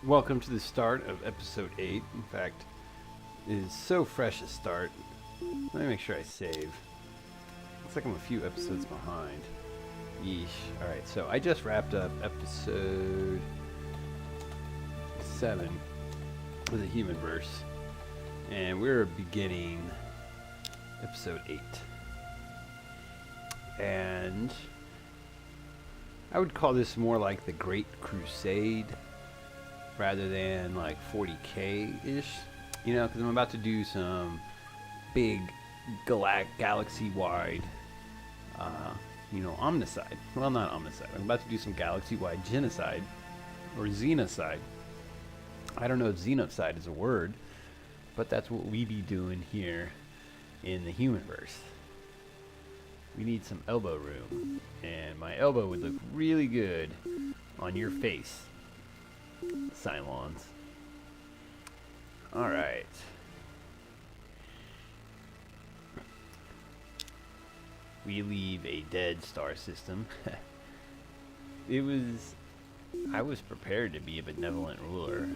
Welcome to the start of episode 8. In fact, it is so fresh a start. Let me make sure I save. Looks like I'm a few episodes behind. Yeesh. Alright, so I just wrapped up episode 7 of the Humanverse. And we're beginning episode 8. And I would call this more like the Great Crusade rather than like 40k-ish, you know, because I'm about to do some big galaxy-wide, omnicide. Well, not omnicide. I'm about to do some galaxy-wide genocide, or xenocide. I don't know if xenocide is a word, but that's what we be doing here in the Humanverse. We need some elbow room, and my elbow would look really good on your face, Cylons. Alright. We leave a dead star system. I was prepared to be a benevolent ruler,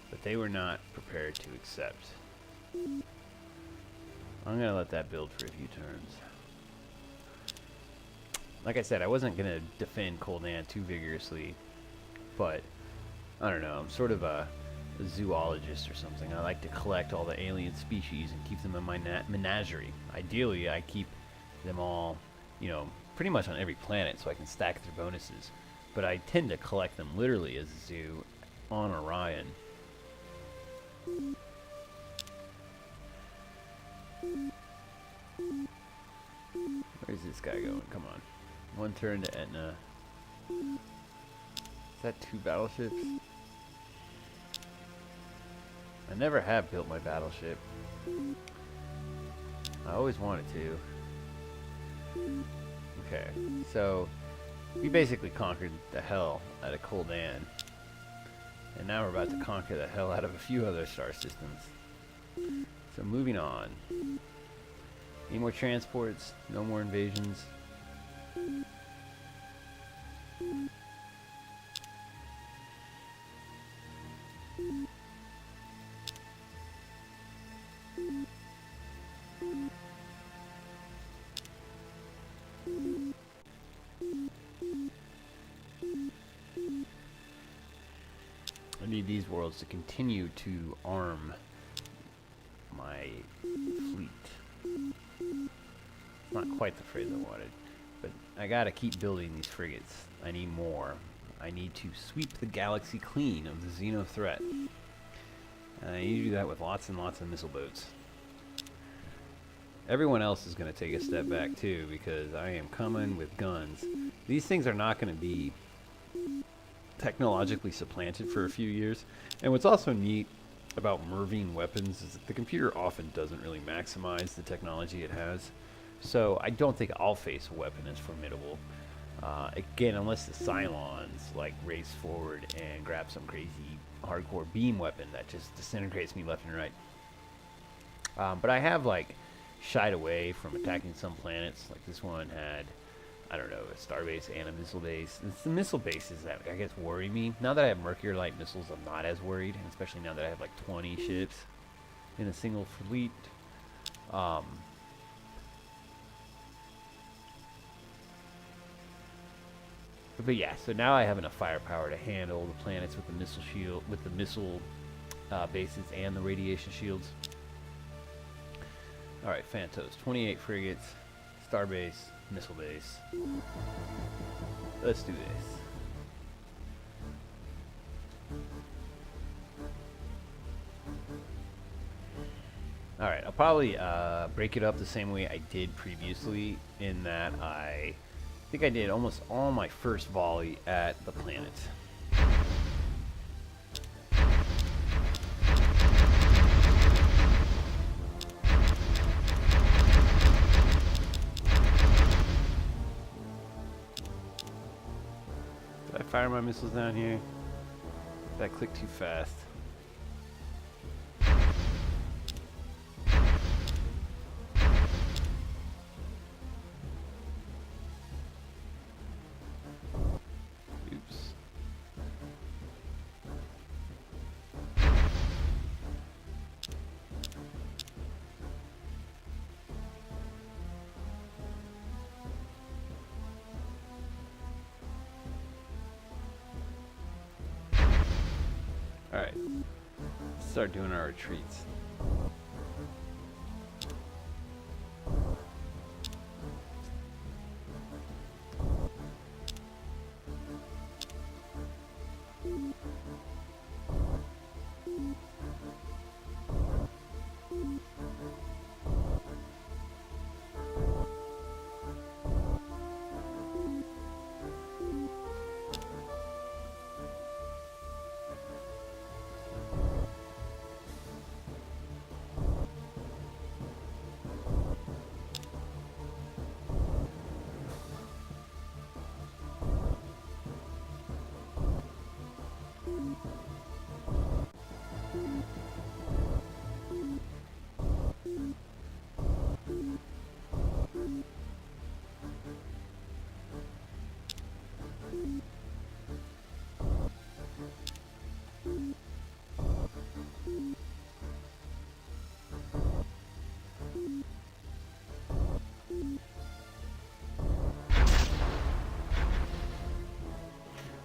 but they were not prepared to accept. I'm gonna let that build for a few turns. Like I said, I wasn't gonna defend Koldan too vigorously, but I don't know, I'm sort of a zoologist or something. I like to collect all the alien species and keep them in my menagerie. Ideally, I keep them all, pretty much on every planet so I can stack their bonuses. But I tend to collect them literally as a zoo on Orion. Where's this guy going? Come on. One turn to Etna. Is that 2 battleships? I never have built my battleship. I always wanted to. Okay, so we basically conquered the hell out of Koldan. And now we're about to conquer the hell out of a few other star systems. So moving on. Any more transports? No more invasions? I need these worlds to continue to arm my fleet. Not quite the phrase I wanted, but I gotta keep building these frigates. I need more. I need to sweep the galaxy clean of the Xeno threat. And I need to do that with lots and lots of missile boats. Everyone else is going to take a step back too, because I am coming with guns. These things are not going to be technologically supplanted for a few years. And what's also neat about Mervine weapons is that the computer often doesn't really maximize the technology it has. So I don't think I'll face a weapon as formidable. Again, unless the Cylons like race forward and grab some crazy hardcore beam weapon that just disintegrates me left and right. But I have shied away from attacking some planets. Like this one had, I don't know, a starbase and a missile base. It's the missile bases that I guess worry me. Now that I have Mercury light missiles, I'm not as worried, and especially now that I have 20 ships in a single fleet. But yeah, so now I have enough firepower to handle the planets with the missile shield, with the missile bases and the radiation shields. All right, Phantos, 28 frigates, starbase, missile base. Let's do this. All right, I'll probably break it up the same way I did previously, in that I think I did almost all my first volley at the planet. Did I fire my missiles down here? Did I click too fast? Alright. Start doing our retreats.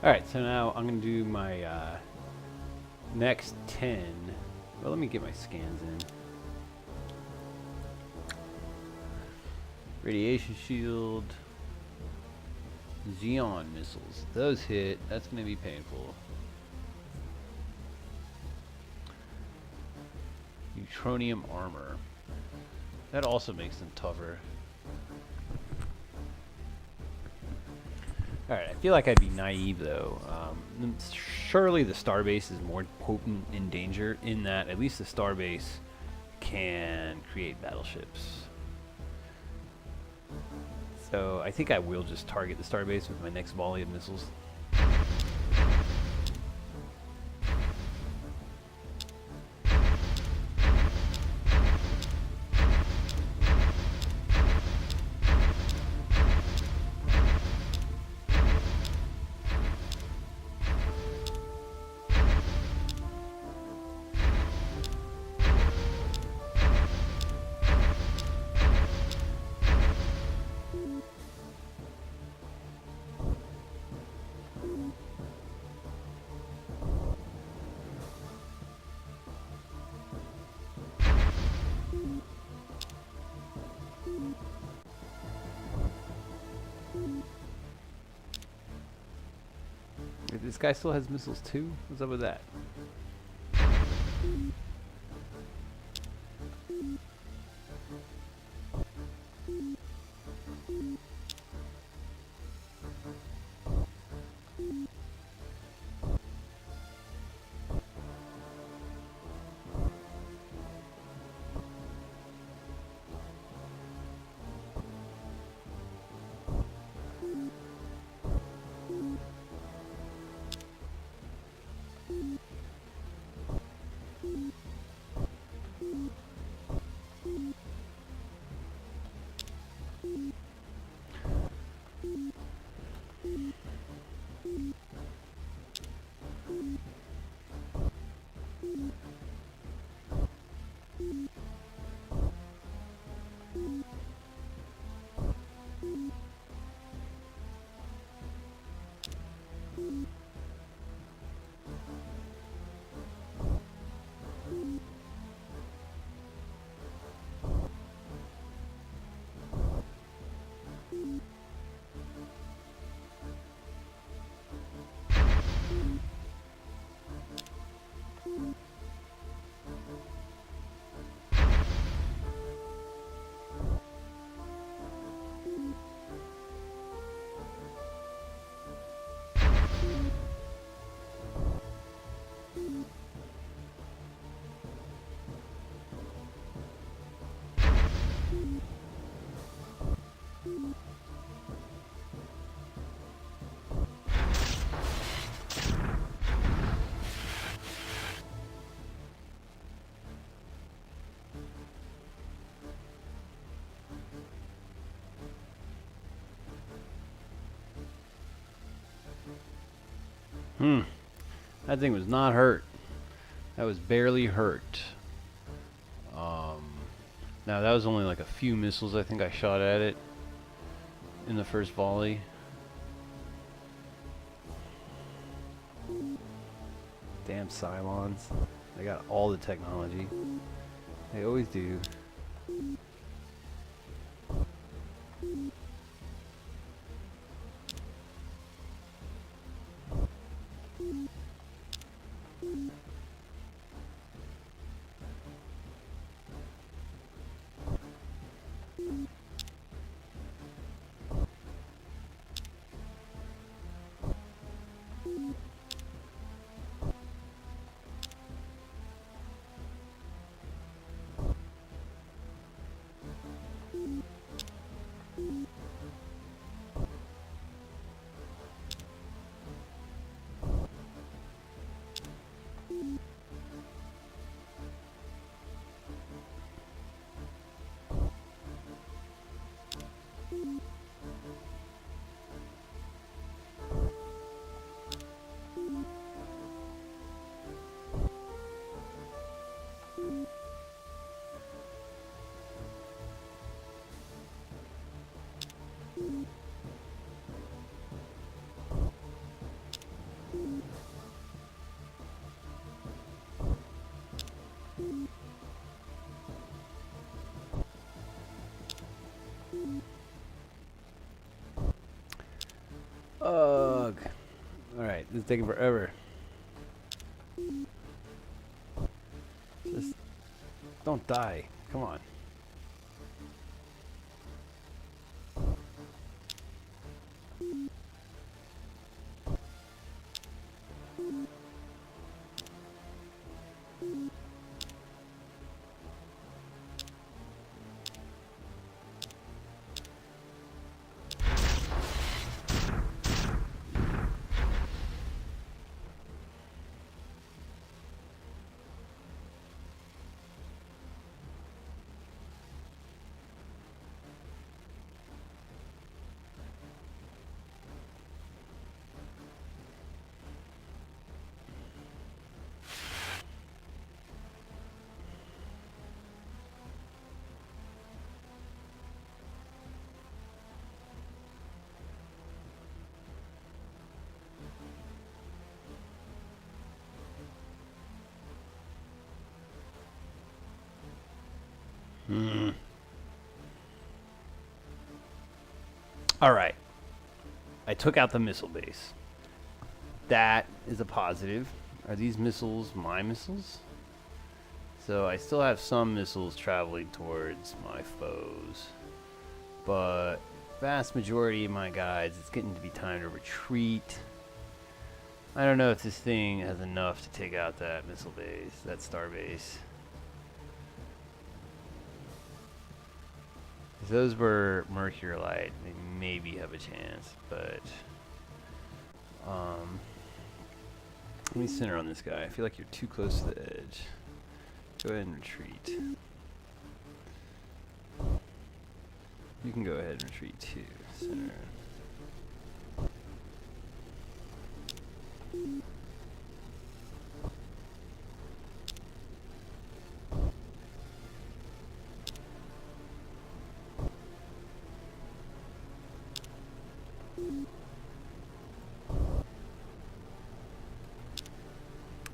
Alright, so now I'm going to do my next 10. Well, let me get my scans in. Radiation shield. Xeon missiles. Those hit. That's going to be painful. Neutronium armor. That also makes them tougher. Alright, I feel like I'd be naive though. Surely the starbase is more potent in danger in that at least the starbase can create battleships. So I think I will just target the starbase with my next volley of missiles. This guy still has missiles too? What's up with that? That thing was not hurt. That was barely hurt. Now that was only like a few missiles I think I shot at it in the first volley. Damn Cylons. They got all the technology. They always do. Ugh. Alright, this is taking forever. Just don't die. Come on. All right. I took out the missile base. That is a positive. Are these missiles my missiles? So I still have some missiles traveling towards my foes. But vast majority of my guys, it's getting to be time to retreat. I don't know if this thing has enough to take out that missile base, that star base. If those were Mercurolite, they maybe have a chance, but let me center on this guy. I feel like you're too close to the edge. Go ahead and retreat. You can go ahead and retreat too. Center.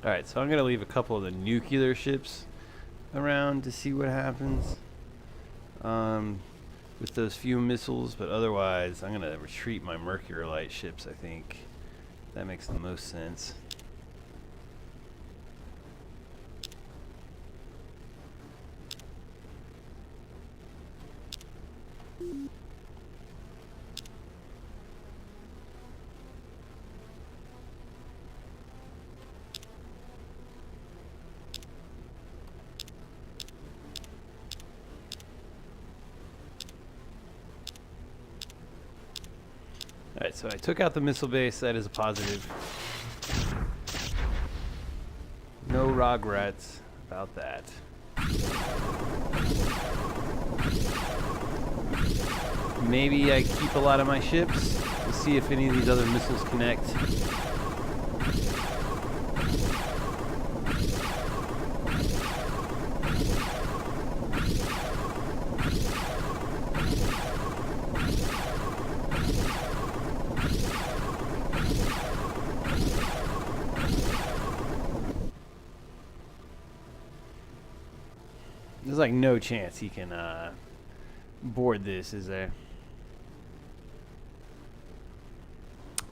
Alright, so I'm going to leave a couple of the nuclear ships around to see what happens with those few missiles, but otherwise I'm going to retreat my Mercurolite ships, I think. That makes the most sense. Alright, so I took out the missile base. That is a positive. No regrets about that. Maybe I keep a lot of my ships to see if any of these other missiles connect. There's like no chance he can board this, is there?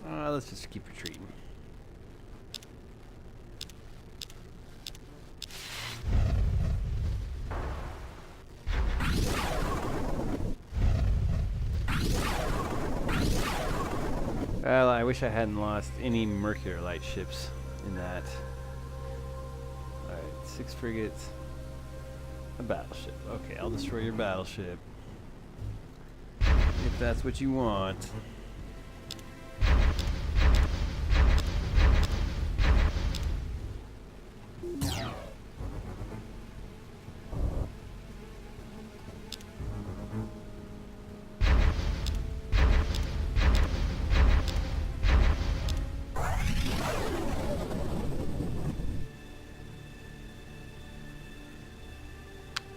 Let's just keep retreating. Well, I wish I hadn't lost any Mercury Light ships in that. Alright, 6 frigates. A battleship. Okay, I'll destroy your battleship. If that's what you want.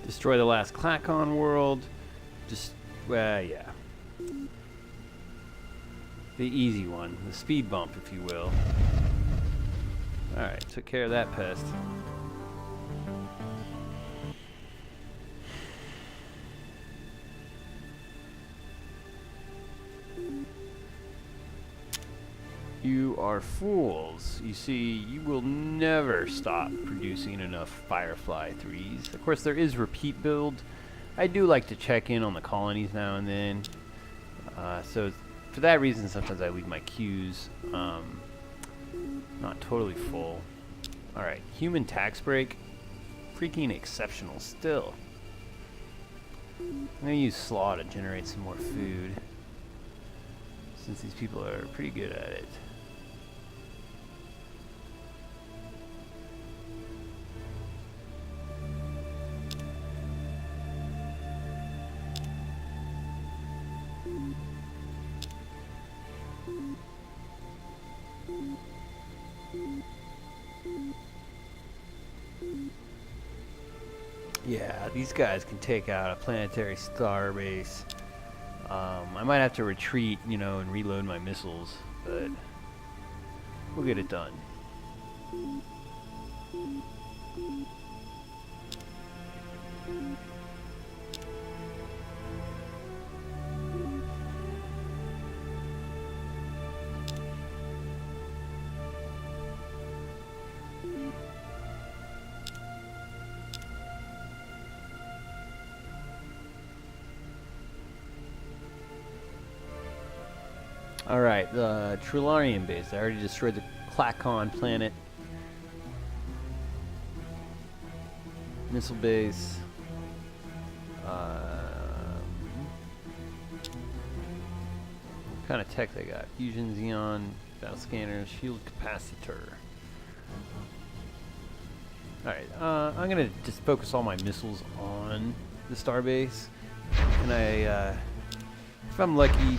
Destroy the last Klackon world. Just, well, yeah. The easy one. The speed bump, if you will. Alright, took care of that pest. You are fools. You see, you will never stop producing enough Firefly 3s. Of course, there is repeat build. I do like to check in on the colonies now and then. So for that reason, sometimes I leave my queues not totally full. Alright, human tax break. Freaking exceptional still. I'm going to use slaw to generate some more food, since these people are pretty good at it. Yeah, these guys can take out a planetary star base. I might have to retreat, you know, and reload my missiles, but we'll get it done. Alright, the Trularian base. I already destroyed the Klackon planet. Missile base. What kind of tech they got? Fusion, Xeon, battle scanners, shield capacitor. Alright, I'm gonna just focus all my missiles on the starbase. And if I'm lucky,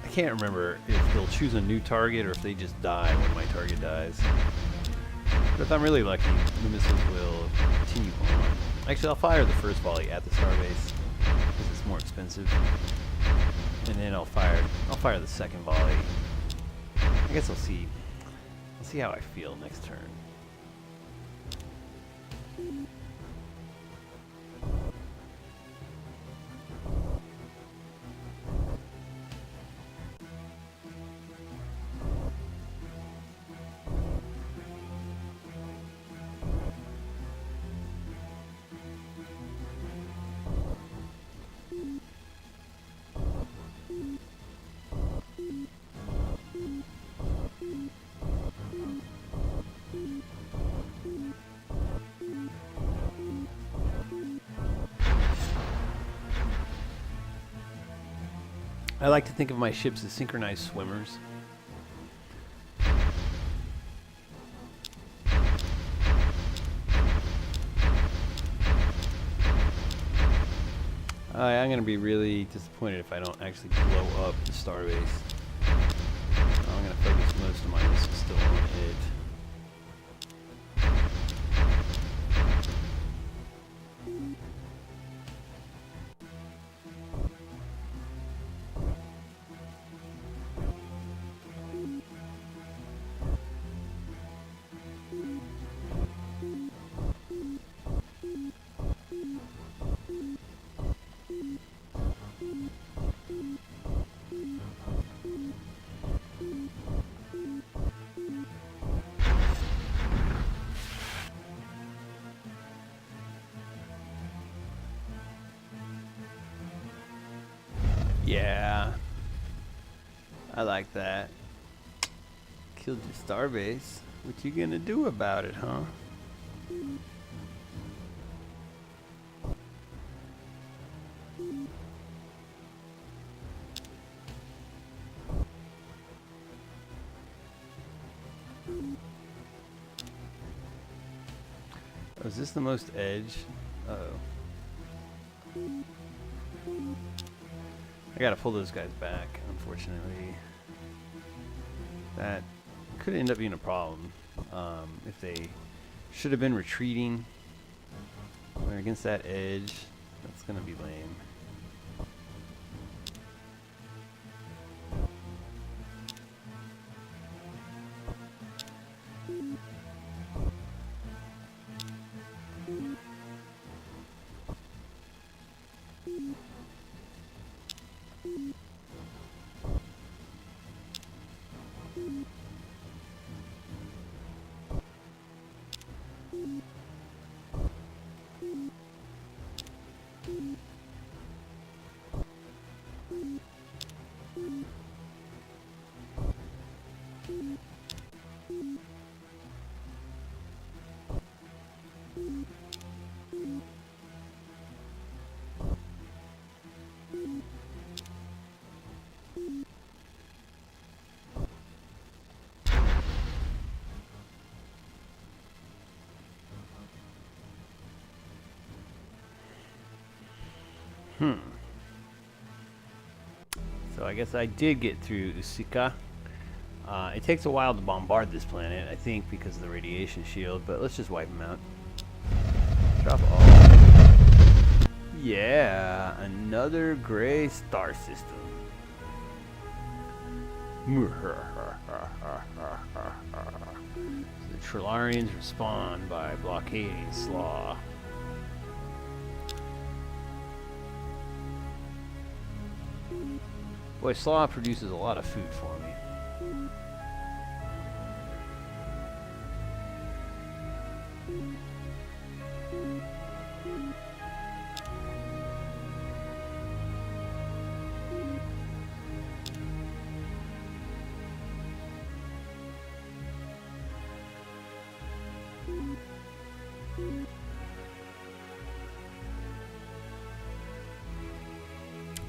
I can't remember if they'll choose a new target or if they just die when my target dies. But if I'm really lucky, the missiles will continue on. Actually, I'll fire the first volley at the starbase because it's more expensive, and then I'll fire the second volley. I guess I'll see how I feel next turn. I like to think of my ships as synchronized swimmers. I'm going to be really disappointed if I don't actually blow up the starbase. I'm going to focus most of my missiles still on it. Yeah. I like that. Killed your starbase. What you gonna do about it, huh? Oh, is this the most edge? Uh-oh. I gotta pull those guys back, unfortunately. That could end up being a problem. If they should have been retreating. We're against that edge. That's gonna be lame. So I guess I did get through Usika. It takes a while to bombard this planet, I think, because of the radiation shield, but let's just wipe them out. Drop all. Yeah, another gray star system. The Trilarians respond by blockading Slaw. Boy, Slaw produces a lot of food for me.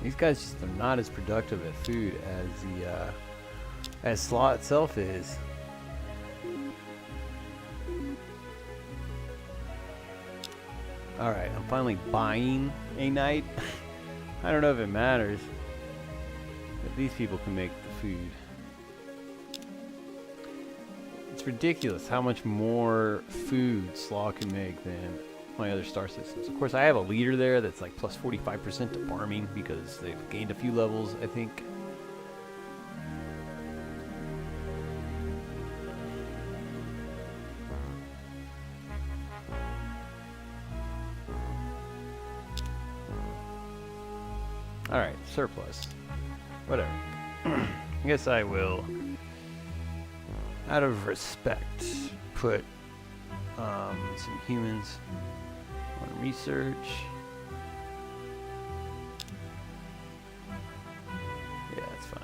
These guys just are not as productive at food as the as Slaw itself is. All right, I'm finally buying a knight. I don't know if it matters, but these people can make the food. It's ridiculous how much more food Slaw can make than my other star systems. Of course, I have a leader there that's like plus 45% to farming because they've gained a few levels, I think. Alright, surplus. Whatever. I guess I will, out of respect, put some humans on research. Yeah, that's fine.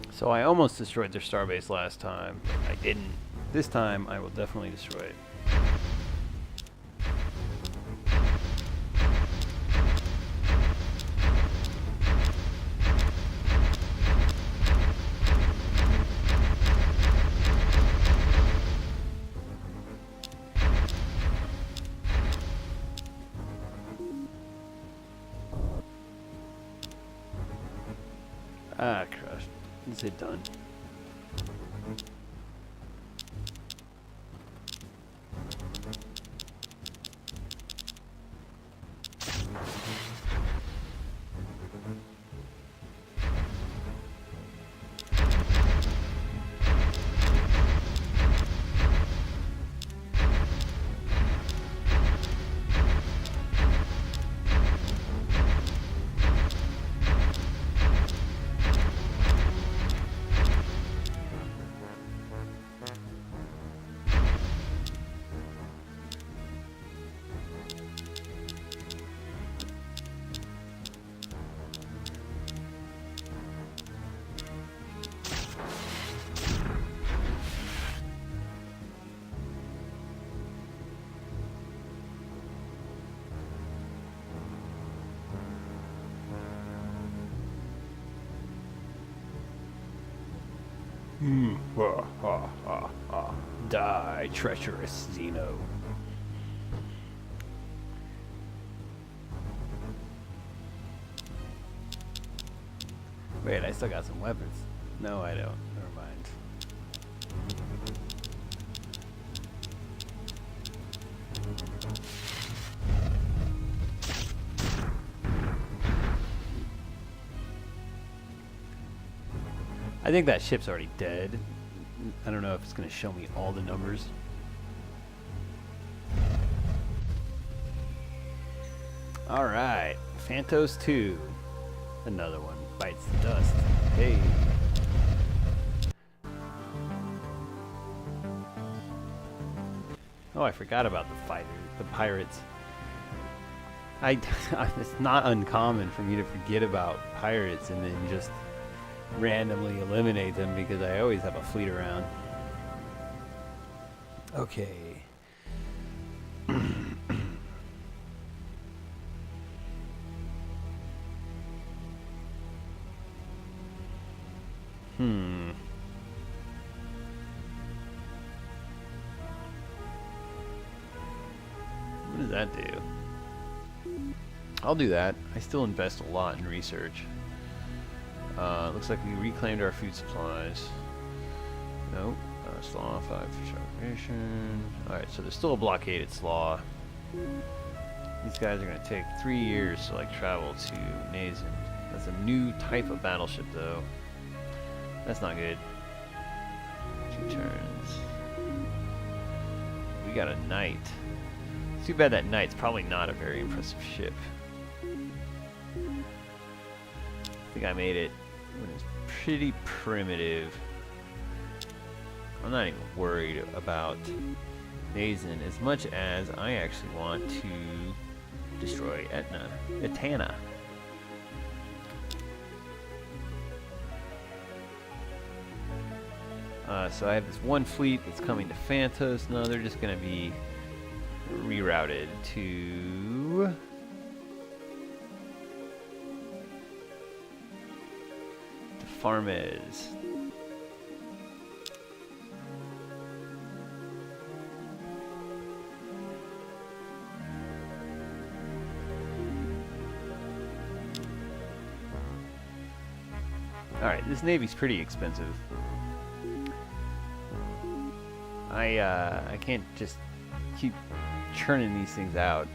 So I almost destroyed their starbase last time. I didn't. This time I will definitely destroy it. Ah, crushed. Is it done? Die, treacherous Xeno. Wait, I still got some weapons. No, I don't. Never mind. I think that ship's already dead. I don't know if it's going to show me all the numbers. Alright, Phantos 2. Another one bites the dust. Hey. Oh, I forgot about the pirates. It's not uncommon for me to forget about pirates and then just randomly eliminate them because I always have a fleet around. Okay. What does that do? I'll do that. I still invest a lot in research. Looks like we reclaimed our food supplies. Nope. Slaw 5 for starvation. Alright, so there's still a blockaded Slaw. These guys are going to take 3 years to like travel to Nazen. That's a new type of battleship though. That's not good. 2 turns. We got a knight. Too bad that knight's probably not a very impressive ship. I think I made it when it's pretty primitive. I'm not even worried about Nazen as much as I actually want to destroy Etana. So I have this one fleet that's coming to Phantos. No, they're just going to be rerouted to Farmez. Alright, this navy's pretty expensive. I can't just keep churning these things out.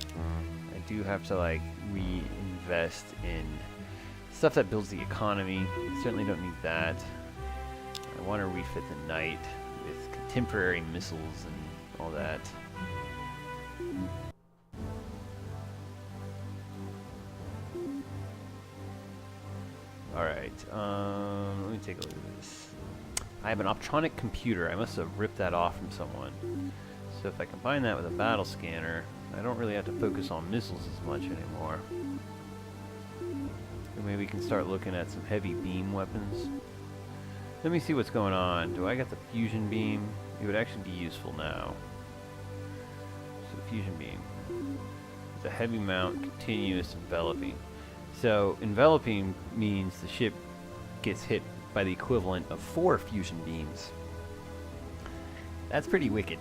I do have to like reinvest in stuff that builds the economy. Certainly don't need that. I want to refit the knight with contemporary missiles and all that. Alright, let me take a look at this. I have an optronic computer. I must have ripped that off from someone. So if I combine that with a battle scanner, I don't really have to focus on missiles as much anymore. Or maybe we can start looking at some heavy beam weapons. Let me see what's going on. Do I got the fusion beam? It would actually be useful now. So fusion beam. It's a heavy mount, continuous enveloping. So enveloping means the ship gets hit by the equivalent of 4 fusion beams. That's pretty wicked.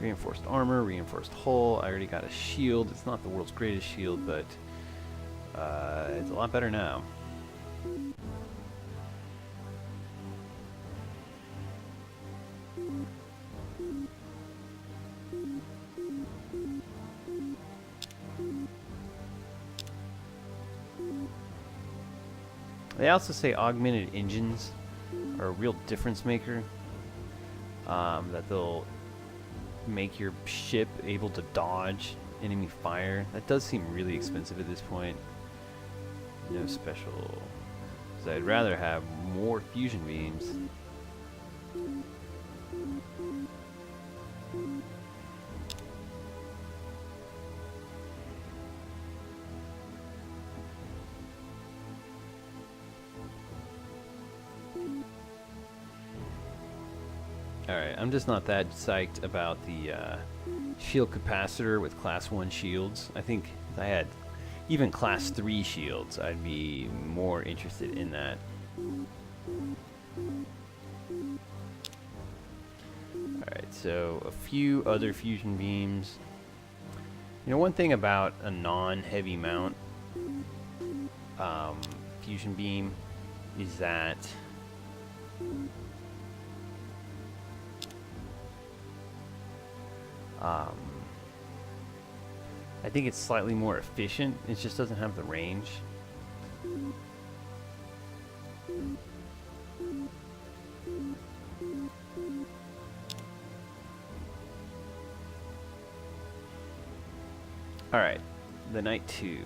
Reinforced armor, reinforced hull. I already got a shield. It's not the world's greatest shield, but it's a lot better now. They also say augmented engines are a real difference maker. That they'll make your ship able to dodge enemy fire. That does seem really expensive at this point. No special. So I'd rather have more fusion beams. Alright, I'm just not that psyched about the shield capacitor with class 1 shields. I think if I had even class 3 shields, I'd be more interested in that. Alright, so a few other fusion beams. You know, one thing about a non-heavy mount fusion beam is that I think it's slightly more efficient. It just doesn't have the range. Alright, the Night 2.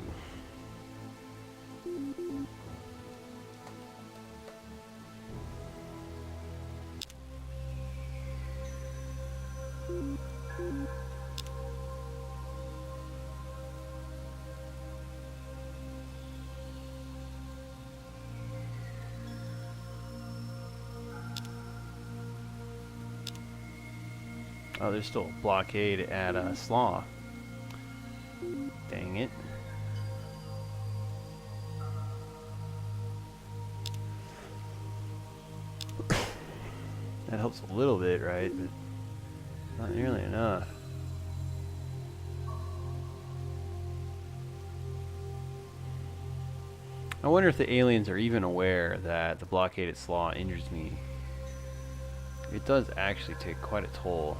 Oh, there's still a blockade at Slaw. Dang it. That helps a little bit, right? But not nearly enough. I wonder if the aliens are even aware that the blockade at Slaw injures me. It does actually take quite a toll.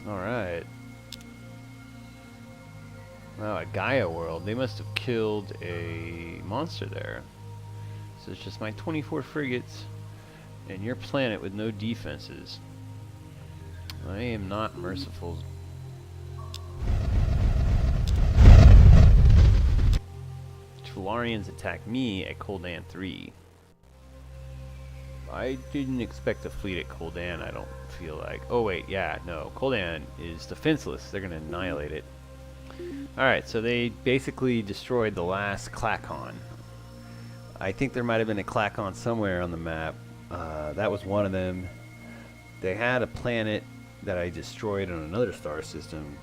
Alright. Wow, a Gaia world. They must have killed a monster there. So it's just my 24 frigates and your planet with no defenses. I am not merciful. Valarians attack me at Koldan 3. I didn't expect a fleet at Koldan, I don't feel like. Oh wait, yeah, no. Koldan is defenseless. They're going to annihilate it. Alright, so they basically destroyed the last Klackon. I think there might have been a Klackon somewhere on the map. That was one of them. They had a planet that I destroyed on another star system.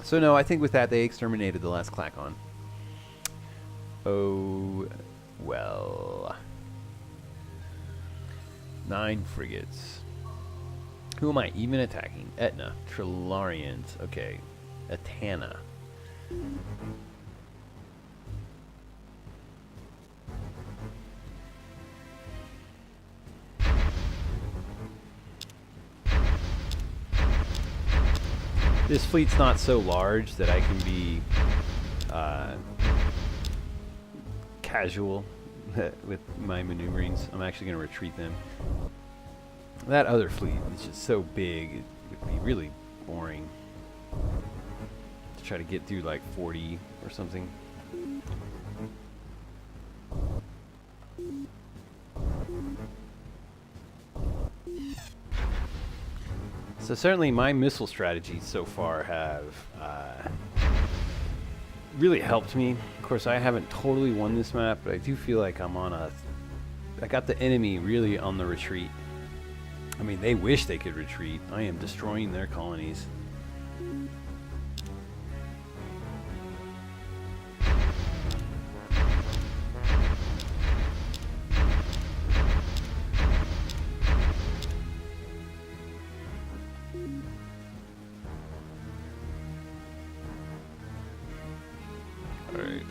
So no, I think with that they exterminated the last Klackon. Oh, well. 9 frigates. Who am I even attacking? Etna. Trilarians. Okay. Atana. This fleet's not so large that I can be casual with my maneuverings. I'm actually going to retreat them. That other fleet is just so big, it would be really boring to try to get through like 40 or something. So certainly my missile strategies so far have really helped me. Of course, I haven't totally won this map, but I do feel like I'm on a... I got the enemy really on the retreat. I mean, they wish they could retreat. I am destroying their colonies. Alright.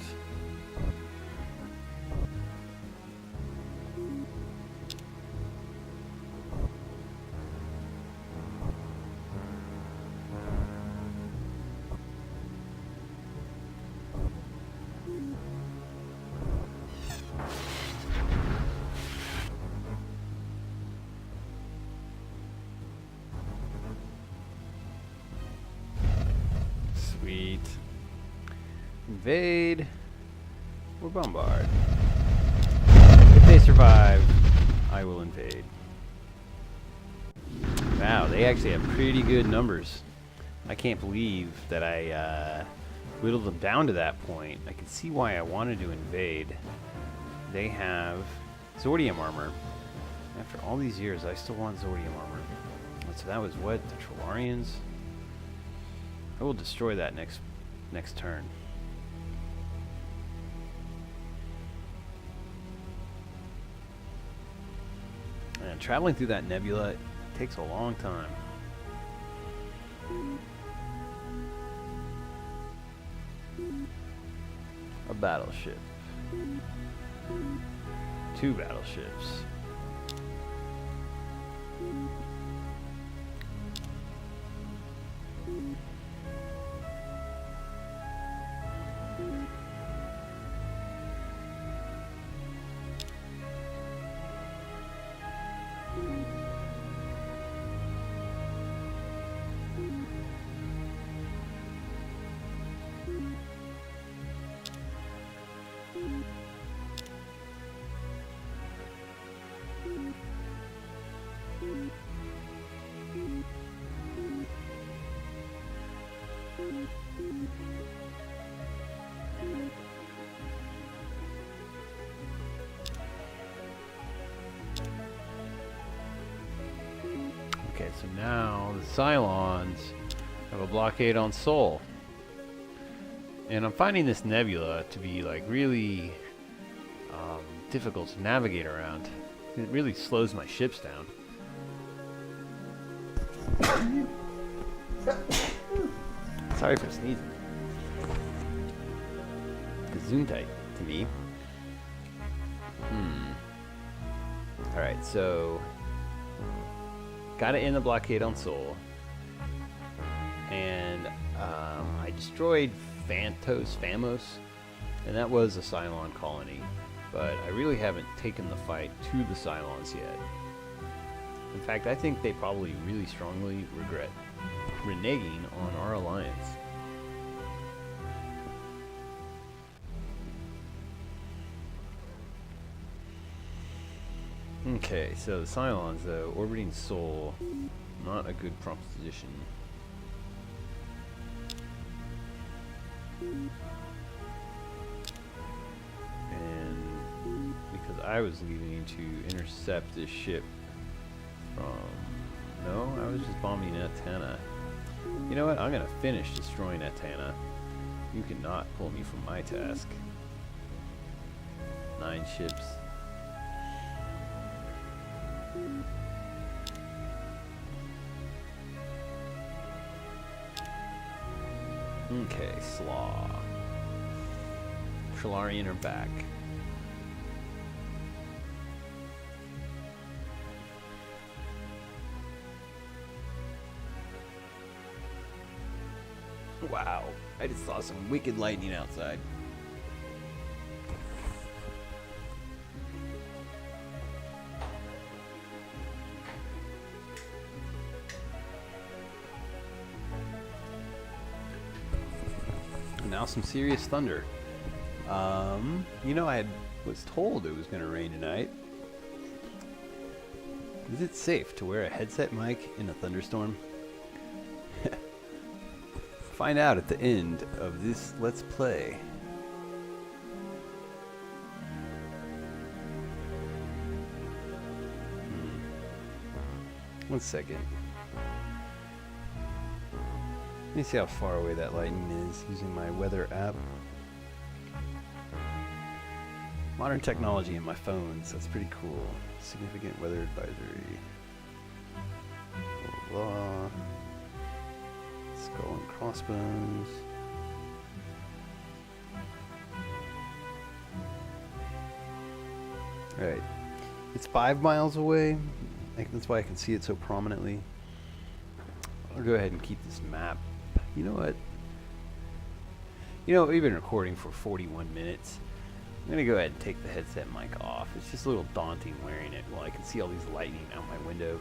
Sweet. Invade or bombard. If they survive, I will invade. Wow, they actually have pretty good numbers. I can't believe that I whittled them down to that point. I can see why I wanted to invade. They have Zordium armor. After all these years, I still want Zordium armor. So that was what? The Trillarians? I will destroy that next turn. And traveling through that nebula takes a long time. A battleship. 2 battleships. Okay, so now the Cylons have a blockade on Sol. And I'm finding this nebula to be like really difficult to navigate around. It really slows my ships down. Sorry for sneezing. Gesundheit to me. Alright, so gotta end the blockade on Sol. And I destroyed Famos, and that was a Cylon colony. But I really haven't taken the fight to the Cylons yet. In fact, I think they probably really strongly regret reneging on our alliance. Okay, so the Cylons, though, orbiting Sol, not a good proposition. And because I was leaving to intercept this ship from... No, I was just bombing Atana. You know what? I'm going to finish destroying Atana. You cannot pull me from my task. 9 ships. Okay, Slaw. Trillarian are back. Wow, I just saw some wicked lightning outside. Now some serious thunder. You know, I was told it was going to rain tonight. Is it safe to wear a headset mic in a thunderstorm? Find out at the end of this Let's Play. One second. Let me see how far away that lightning is using my weather app. Modern technology in my phones, that's pretty cool. Significant weather advisory. Blah, blah, blah. Skull and crossbones. Alright. It's 5 miles away. That's why I can see it so prominently. I'll go ahead and keep this map. You know what? You know, we've been recording for 41 minutes. I'm going to go ahead and take the headset mic off. It's just a little daunting wearing it while I can see all these lightning out my window.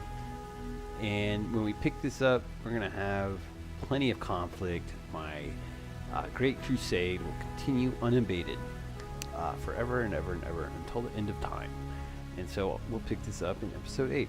And when we pick this up, we're going to have plenty of conflict. My Great Crusade will continue unabated forever and ever and ever until the end of time. And so we'll pick this up in episode 8.